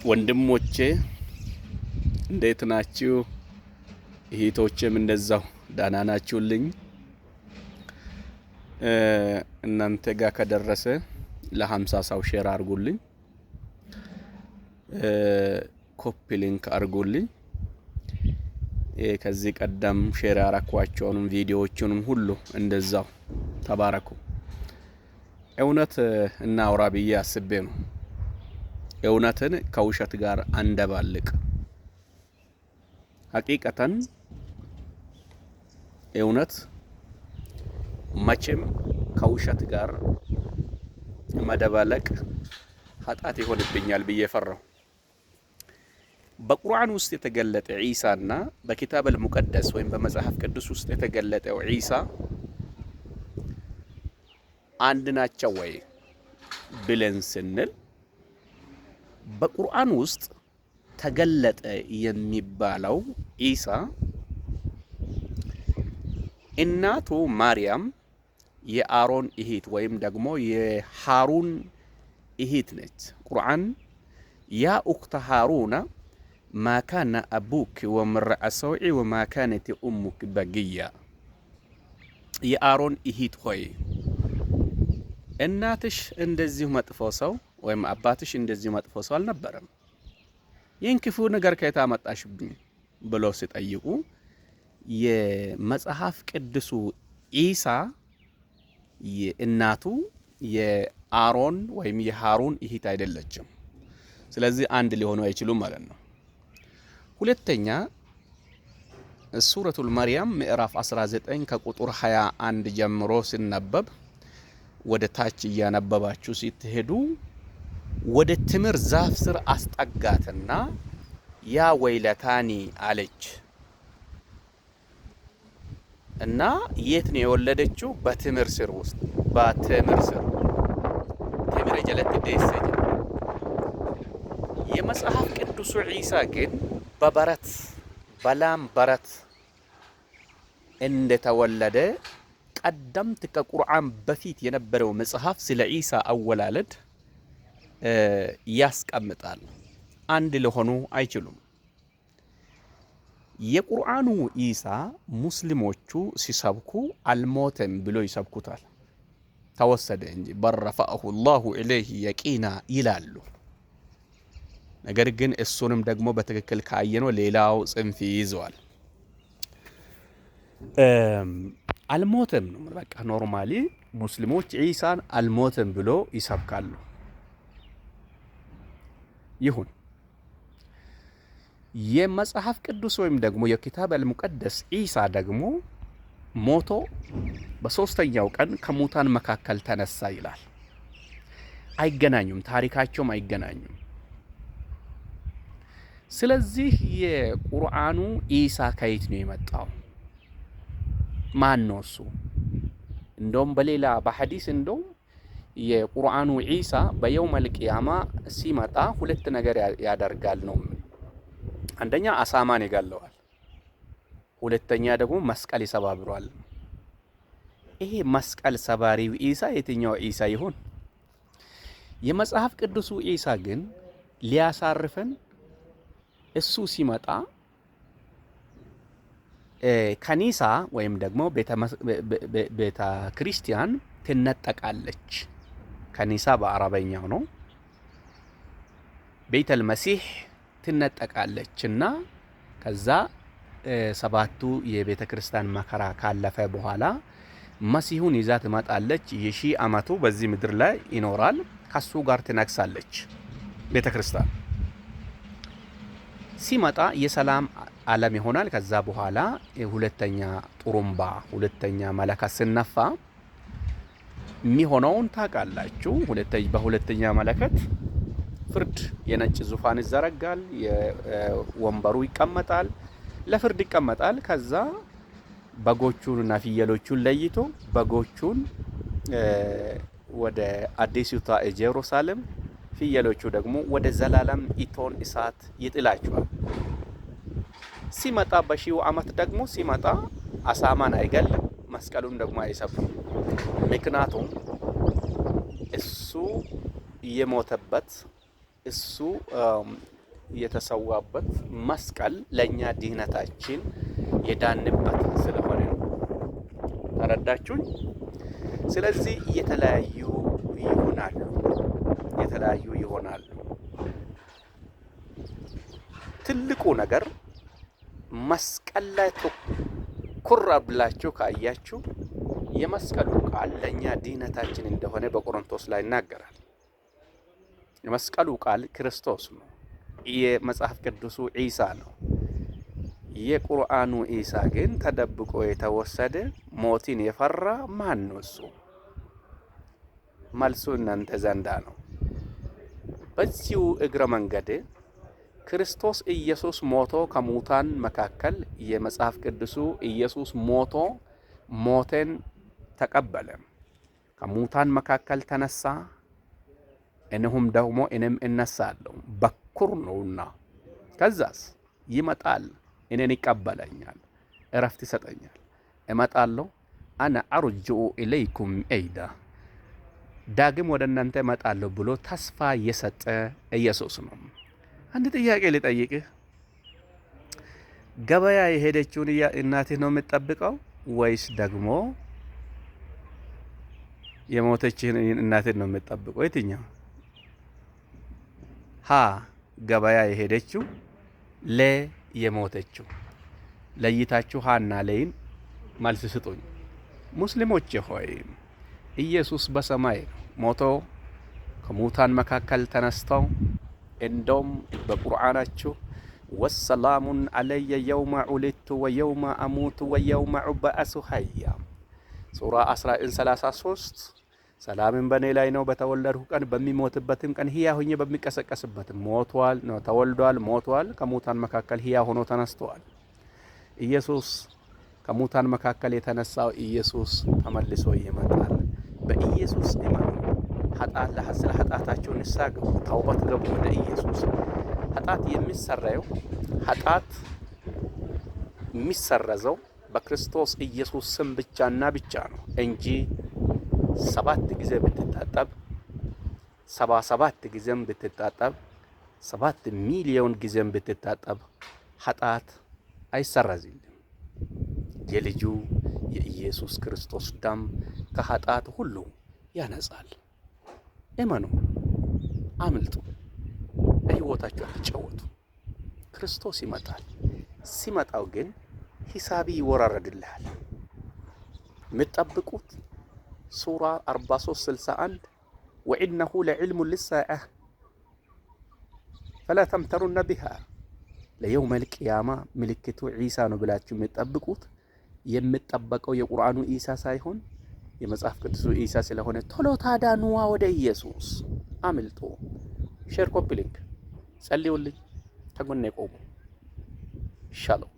ወንድሞቼ እንዴት ናችሁ? እህቶቼም እንደዛው ዳና ናችሁልኝ? እናንተ ጋር ከደረሰ ለ50 ሰው ሼር አድርጉልኝ፣ ኮፒ ሊንክ አድርጉልኝ። ከዚህ ቀደም ሼር ያረኳቸውንም ቪዲዮዎቹንም ሁሉ እንደዛው ተባረኩ። እውነት እናውራ ብዬ አስቤ ነው። እውነትን ከውሸት ጋር አንደባልቅ። ሐቂቀተን እውነት መቼም ከውሸት ጋር መደባለቅ ኃጢአት ይሆንብኛል ብዬ ፈራሁ። በቁርአን ውስጥ የተገለጠ ዒሳና በኪታብ አልሙቀደስ ወይም በመጽሐፍ ቅዱስ ውስጥ የተገለጠው ዒሳ አንድ ናቸው ወይ ብለን ስንል በቁርአን ውስጥ ተገለጠ የሚባለው ዒሳ እናቱ ማርያም የአሮን እህት ወይም ደግሞ የሃሩን እህት ነች። ቁርአን ያ ኡክተ ሃሩና ማ ካነ አቡክ ወምርዐ ሰውዒ ወማ ካነት ኡሙክ በግያ፣ የአሮን እህት ሆይ እናትሽ እንደዚሁ መጥፎ ሰው ወይም አባትሽ እንደዚሁ መጥፎ ሰው አልነበረም፣ ይህን ክፉ ነገር ከየት አመጣሽብኝ ብሎ ሲጠይቁ የመጽሐፍ ቅዱሱ ዒሳ እናቱ የአሮን ወይም የሃሩን እህት አይደለችም። ስለዚህ አንድ ሊሆኑ አይችሉም ማለት ነው። ሁለተኛ ሱረቱል መርየም ምዕራፍ 19 ከቁጥር 21 ጀምሮ ሲነበብ ወደ ታች እያነበባችሁ ስትሄዱ ወደ ትምር ዛፍ ስር አስጠጋትና ያ ወይለታኒ አለች እና የት ነው የወለደችው? በትምር ስር ውስጥ በትምር ስር ትምር ጀለት ደሰጀ። የመጽሐፍ ቅዱሱ ዒሳ ግን በበረት በላም በረት እንደተወለደ ቀደምት ከቁርአን በፊት የነበረው መጽሐፍ ስለ ዒሳ አወላለድ ያስቀምጣል። አንድ ሊሆኑ አይችሉም። የቁርአኑ ዒሳ ሙስሊሞቹ ሲሰብኩ አልሞተም ብሎ ይሰብኩታል። ተወሰደ እንጂ በረፈአሁ ላሁ ኢለይህ የቂና ይላሉ። ነገር ግን እሱንም ደግሞ በትክክል ካየነው ሌላው ጽንፍ ይዘዋል። አልሞተም ነው በቃ። ኖርማሊ ሙስሊሞች ዒሳን አልሞተም ብሎ ይሰብካሉ። ይሁን የመጽሐፍ ቅዱስ ወይም ደግሞ የኪታብ አልሙቀደስ ዒሳ ደግሞ ሞቶ በሶስተኛው ቀን ከሙታን መካከል ተነሳ ይላል። አይገናኙም፣ ታሪካቸውም አይገናኙም። ስለዚህ የቁርአኑ ዒሳ ከየት ነው የመጣው? ማን ነው እሱ? እንደውም በሌላ በሐዲስ እንደውም የቁርአኑ ዒሳ በየውመል ቂያማ ሲመጣ ሁለት ነገር ያደርጋል ነው። አንደኛ አሳማን ይገለዋል፣ ሁለተኛ ደግሞ መስቀል ይሰባብሯል። ይሄ መስቀል ሰባሪው ዒሳ የትኛው ዒሳ ይሆን? የመጽሐፍ ቅዱሱ ዒሳ ግን ሊያሳርፈን እሱ ሲመጣ ከኒሳ ወይም ደግሞ ቤተ ክርስቲያን ትነጠቃለች። ከኒሳ በአረበኛው ነው። ቤተል መሲህ ትነጠቃለች እና ከዛ ሰባቱ የቤተ ክርስቲያን መከራ ካለፈ በኋላ መሲሁን ይዛ ትመጣለች። የሺህ ዓመቱ በዚህ ምድር ላይ ይኖራል። ከሱ ጋር ትነግሳለች ቤተ ክርስቲያን። ሲመጣ የሰላም ዓለም ይሆናል። ከዛ በኋላ ሁለተኛ ጡሩምባ ሁለተኛ መለከት ሲነፋ የሚሆነውን ታውቃላችሁ። በሁለተኛ መለከት ፍርድ የነጭ ዙፋን ይዘረጋል፣ ወንበሩ ይቀመጣል፣ ለፍርድ ይቀመጣል። ከዛ በጎቹንና ፍየሎቹን ለይቶ በጎቹን ወደ አዲሲቷ ኢየሩሳሌም፣ ፍየሎቹ ደግሞ ወደ ዘላለም ኢቶን እሳት ይጥላቸዋል። ሲመጣ በሺው ዓመት ደግሞ ሲመጣ አሳማን አይገልም፣ መስቀሉን ደግሞ አይሰብርም። ምክንያቱም እሱ የሞተበት እሱ የተሰዋበት መስቀል ለኛ ድህነታችን የዳንበት ስለሆነ ነው። ተረዳችሁኝ? ስለዚህ የተለያዩ ይሆናሉ። ትልቁ ነገር መስቀል ላይ ትኩር ብላችሁ ካያችሁ የመስቀሉ ቃል ለኛ ድህነታችን እንደሆነ በቆሮንቶስ ላይ ይናገራል። የመስቀሉ ቃል ክርስቶስ ነው። የመጽሐፍ ቅዱሱ ዒሳ ነው። የቁርአኑ ዒሳ ግን ተደብቆ የተወሰደ ሞትን የፈራ ማን ነው? እሱ መልሱ እናንተ ዘንዳ ነው። በዚሁ እግረ መንገድ ክርስቶስ ኢየሱስ ሞቶ ከሙታን መካከል የመጽሐፍ ቅዱሱ ኢየሱስ ሞቴን ተቀበለ፣ ከሙታን መካከል ተነሳ፣ እነሆም ደግሞ እኔም እነሳለሁ፣ በኩር ነውና። ከዛስ ይመጣል፣ እኔን ይቀበለኛል፣ እረፍት ይሰጠኛል፣ እመጣለሁ፣ አነ አርጅኡ ኢለይኩም ዒዳ፣ ዳግም ወደ እናንተ እመጣለሁ ብሎ ተስፋ የሰጠ ኢየሱስ ነው። አንድ ጥያቄ ልጠይቅህ። ገበያ የሄደችውን እናትህ ነው የምትጠብቀው ወይስ ደግሞ የሞተችህን እናትህ ነው የምትጠብቀው? የትኛው? ገበያ የሄደችው የሞተችው። ለይታችሁ ሀና ለይን መልስ ስጡኝ። ሙስሊሞች ሆይ ኢየሱስ በሰማይ ሞቶ ከሙታን መካከል ተነስተው እንደውም በቁርአናችሁ ወሰላሙን አለየ የውመ ዑሊድቱ ወየውመ አሙቱ ወየውመ ኡብዐሱ ሐያ ሱራ 1933 ሰላምን በእኔ ላይ ነው በተወለድሁ ቀን በሚሞትበትም ቀን ሕያው ሆኜ በሚቀሰቀስበትም ሞቷል ነው ተወልዷል፣ ሞቷል፣ ከሙታን መካከል ሕያው ሆኖ ተነስቷል። ኢየሱስ ከሙታን መካከል የተነሳው ኢየሱስ ተመልሶ ይመጣል። በኢየሱስ እመኑ። ስለ ኃጢአታቸው ንስሐ ገቡ፣ ተውበት ገቡ ወደ ኢየሱስ። ኃጢአት የሚሰረዘው በክርስቶስ ኢየሱስ ስም ብቻና ብቻ ነው እንጂ 7 ጊዜ ብትታጠብ 77 ጊዜም ብትታጠብ 7 ሚሊዮን ጊዜም ብትታጠብ ኃጢአት አይሰረዝም። የልጁ የኢየሱስ ክርስቶስ ደም ከኃጢአት ሁሉ ያነጻል። እመኑ፣ አምልጡ፣ በሕይወታችሁ አትጫወቱ። ክርስቶስ ይመጣል። ሲመጣው ግን ሂሳቢ ይወራረድልሃል። የምትጠብቁት ሱራ 43:61 ወኢነሁ ለዕልሙ ሊሳዓ ፈላ ተምተሩነ ቢሃ ለየውመል ቂያማ ምልክቱ ዒሳ ነው ብላችሁ የምትጠበቀው የቁርአኑ ዒሳ ሳይሆን የመጽሐፍ ቅዱሱ ዒሳ ስለሆነ ቶሎ ታዳኑዋ ወደ ኢየሱስ አምልጦ። ሼር፣ ኮፒ ሊንክ፣ ጸልዩልኝ፣ ተጎኔ ቆሙ። ሻሎም